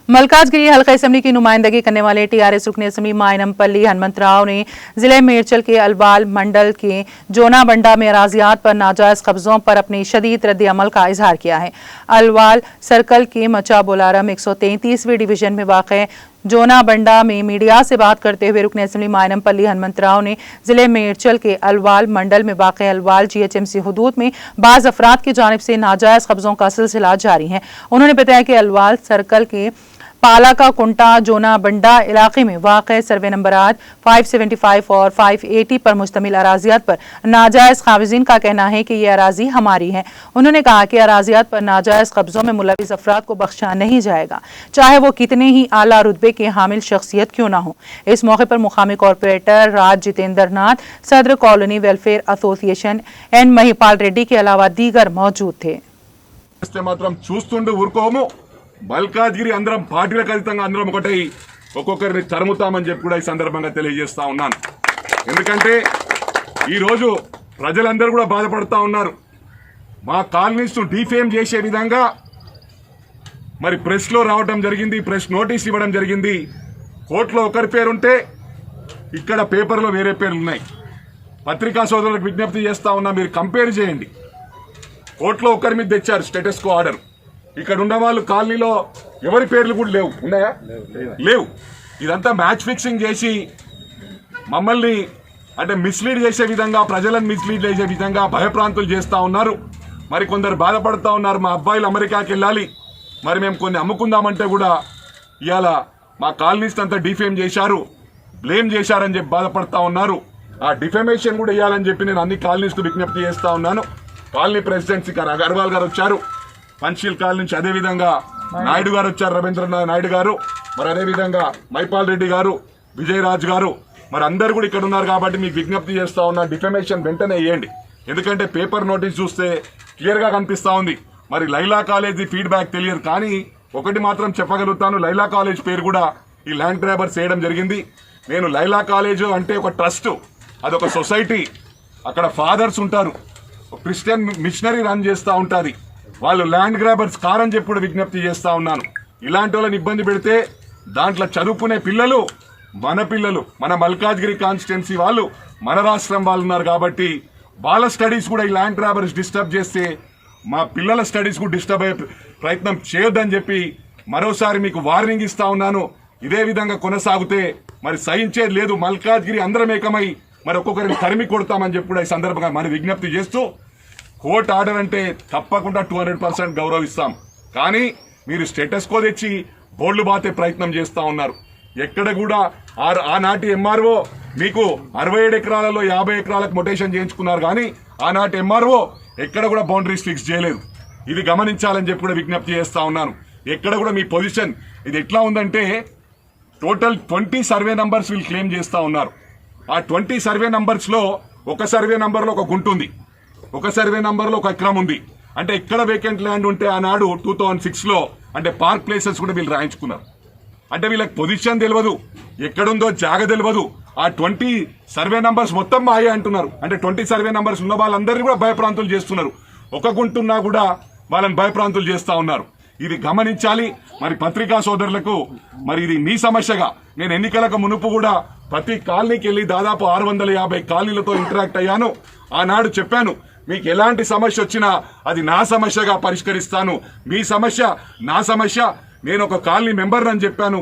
मलकाजगिरी हल्का असेंबली की नुमाइंदगी करने वाले टीआरएस रुकन असेंबली मायनमपल्ली हनुमंत राव ने जिले मेरचल के अलवाल मंडल के जोना बंडा में अराजियात पर नाजायज कब्जों पर अपनी शदीद रद्द अमल का इजहार किया है। अलवाल सर्कल के मचा बोलारम 133वीं डिवीजन में वाक़ जोना बंडा में मीडिया से बात करते हुए रुकन असेंबली मायनमपल्ली हनुमंत राव ने जिले मेरचल के अलवाल मंडल में वाक़ अलवाल GHMC हुदूद में बाज़ अफराद की जानिब से नाजायज़ कब्ज़ों का सिलसिला जारी है। उन्होंने बताया कि अलवाल सर्कल के पाला का कुंटा जोना बंडा इलाके में वाक़ सर्वे नंबरात 575 और 580 पर मुश्तमिल अराजियात पर नाजायज़ काबिज़ीन का कहना है कि ये अराजी हमारी है। उन्होंने कहा कि अराजियात पर नाजायज़ कब्ज़ों में मुलविस अफराद को बख्शा नहीं जाएगा, चाहे वो कितने ही आला रुतबे के हामिल शख्सियत क्यों ना हो। इस मौके पर मुकामी कॉरपोरेटर राज Jitendra Nath, Sadar colony welfare association N Mahipal Reddy के अलावा दीगर मौजूद थे। మల్కాజ్గిరి అందరం పార్టీలకు అతీతంగా అందరం ఒకటై ఒక్కొక్కరిని తరుముతామని చెప్పి కూడా ఈ సందర్భంగా తెలియజేస్తా ఉన్నాను। ఎందుకంటే ఈ రోజు ప్రజలందరూ కూడా బాధపడుతూ ఉన్నారు। మా కాలనీస్ డిఫేమ్ చేసే విధంగా మరి ప్రెస్ లో రావడం జరిగింది, ప్రెస్ నోటీస్ ఇవ్వడం జరిగింది। కోర్టులో ఒకరి పేరు ఉంటే ఇక్కడ పేపర్లో వేరే పేర్లు ఉన్నాయి। పత్రికా సోదరులకు విజ్ఞప్తి చేస్తా ఉన్నా, మీరు కంపేర్ చేయండి। కోర్టులో ఒకరి మీద తెచ్చారు స్టేటస్ కో ఆర్డర్, ఇక్కడ ఉన్న వాళ్ళు కాలనీలో ఎవరి పేర్లు కూడా లేవు, ఉన్నాయా? లేవు। ఇదంతా మ్యాచ్ ఫిక్సింగ్ చేసి మమ్మల్ని అంటే మిస్లీడ్ చేసే విధంగా, ప్రజలను మిస్లీడ్ చేసే విధంగా భయప్రాంతులు చేస్తూ ఉన్నారు। మరి కొందరు బాధపడుతూ ఉన్నారు, మా అబ్బాయిలు అమెరికాకి వెళ్ళాలి, మరి మేము కొన్ని అమ్ముకుందామంటే కూడా ఇవాళ మా కాలనీస్ అంతా డిఫేమ్ చేశారు, బ్లేమ్ చేశారని చెప్పి బాధపడుతూ ఉన్నారు। ఆ డిఫేమేషన్ కూడా ఇవ్వాలని చెప్పి నేను అన్ని కాలనీస్కు విజ్ఞప్తి చేస్తూ ఉన్నాను। కాలనీ ప్రెసిడెంట్ గారు అగర్వాల్ గారు వచ్చారు, పంచీల్ కాలనీ నుంచి అదేవిధంగా నాయుడు గారు వచ్చారు, రవీంద్రనాథ్ నాయుడు గారు, మరి అదేవిధంగా మైపాల్ రెడ్డి గారు, విజయరాజ్ గారు, మరి అందరు కూడా ఇక్కడ ఉన్నారు। కాబట్టి మీకు విజ్ఞప్తి చేస్తా ఉన్నా, డిఫమేషన్ వెంటనే వేయండి। ఎందుకంటే పేపర్ నోటీస్ చూస్తే క్లియర్ గా కనిపిస్తా ఉంది। మరి లైలా కాలేజీ ఫీడ్బ్యాక్ తెలియదు, కానీ ఒకటి మాత్రం చెప్పగలుగుతాను, లైలా కాలేజ్ పేరు కూడా ఈ ల్యాండ్ గ్రాబర్స్ వేయడం జరిగింది। నేను లైలా కాలేజ్ అంటే ఒక ట్రస్ట్, అదొక సొసైటీ, అక్కడ ఫాదర్స్ ఉంటారు, క్రిస్టియన్ మిషనరీ రన్ చేస్తూ ఉంటుంది, వాళ్ళు ల్యాండ్ గ్రాబర్స్ కారని చెప్పి కూడా విజ్ఞప్తి చేస్తా ఉన్నాను। ఇలాంటి వాళ్ళని ఇబ్బంది పెడితే దాంట్లో చదువుకునే పిల్లలు మన మల్కాజ్గిరి కాన్స్టిట్యున్సీ వాళ్ళు, మన రాష్ట్రం వాళ్ళు ఉన్నారు। కాబట్టి వాళ్ళ స్టడీస్ కూడా ఈ ల్యాండ్ గ్రాబర్స్ డిస్టర్బ్ చేస్తే మా పిల్లల స్టడీస్ కూడా డిస్టర్బ్ అయ్యే ప్రయత్నం చేయొద్దని చెప్పి మరోసారి మీకు వార్నింగ్ ఇస్తా ఉన్నాను। ఇదే విధంగా కొనసాగితే మరి సహించేది లేదు, మల్కాజ్గిరి అందరం ఏకమై మరి ఒక్కొక్కరిని తరిమి కొడతామని చెప్పి కూడా ఈ సందర్భంగా మరి విజ్ఞప్తి చేస్తూ, కోర్టు ఆర్డర్ అంటే తప్పకుండా 200% గౌరవిస్తాం, కానీ మీరు స్టేటస్ కో తెచ్చి బోర్డులు బాతే ప్రయత్నం చేస్తా ఉన్నారు। ఎక్కడ కూడా ఆనాటి ఎంఆర్ఓ మీకు 67 ఎకరాలలో 50 ఎకరాలకు మొటేషన్ చేయించుకున్నారు, కానీ ఆనాటి ఎంఆర్ఓ ఎక్కడ కూడా బౌండరీస్ ఫిక్స్ చేయలేదు। ఇది గమనించాలని చెప్పి కూడా విజ్ఞప్తి చేస్తా ఉన్నాను। ఎక్కడ కూడా మీ పొజిషన్ ఇది ఎట్లా ఉందంటే, టోటల్ 20 సర్వే నంబర్స్ వీళ్ళు క్లెయిమ్ చేస్తా ఉన్నారు। ఆ 20 సర్వే నంబర్స్ లో ఒక సర్వే నంబర్ లో ఒక గుంట ఉంది, ఒక సర్వే నంబర్ లో ఒక ఎకరం ఉంది। అంటే ఇక్కడ వేకెంట్ ల్యాండ్ ఉంటే ఆనాడు 2006 లో అంటే పార్క్ ప్లేసెస్ కూడా వీళ్ళు రాయించుకున్నారు। అంటే వీళ్ళకి పొజిషన్ తెలియదు, ఎక్కడుందో జాగ తెలియదు। ఆ 20 సర్వే నంబర్స్ మొత్తం మాయే అంటున్నారు। అంటే 20 సర్వే నంబర్స్ ఉన్న వాళ్ళందరినీ కూడా భయప్రాంతులు చేస్తున్నారు, ఒక గుంట ఉన్నా కూడా వాళ్ళని భయప్రాంతులు చేస్తా ఉన్నారు। ఇది గమనించాలి। మరి పత్రికా సోదరులకు మరి ఇది మీ సమస్యగా, నేను ఎన్నికలకు మునుపు కూడా ప్రతి కాలనీకి వెళ్ళి దాదాపు 650 కాలనీలతో ఇంటరాక్ట్ అయ్యాను। ఆనాడు చెప్పాను, మీకు ఎలాంటి సమస్య వచ్చినా అది నా సమస్యగా పరిష్కరిస్తాను, మీ సమస్య నా సమస్య, నేను ఒక కాలనీ మెంబర్ అని చెప్పాను।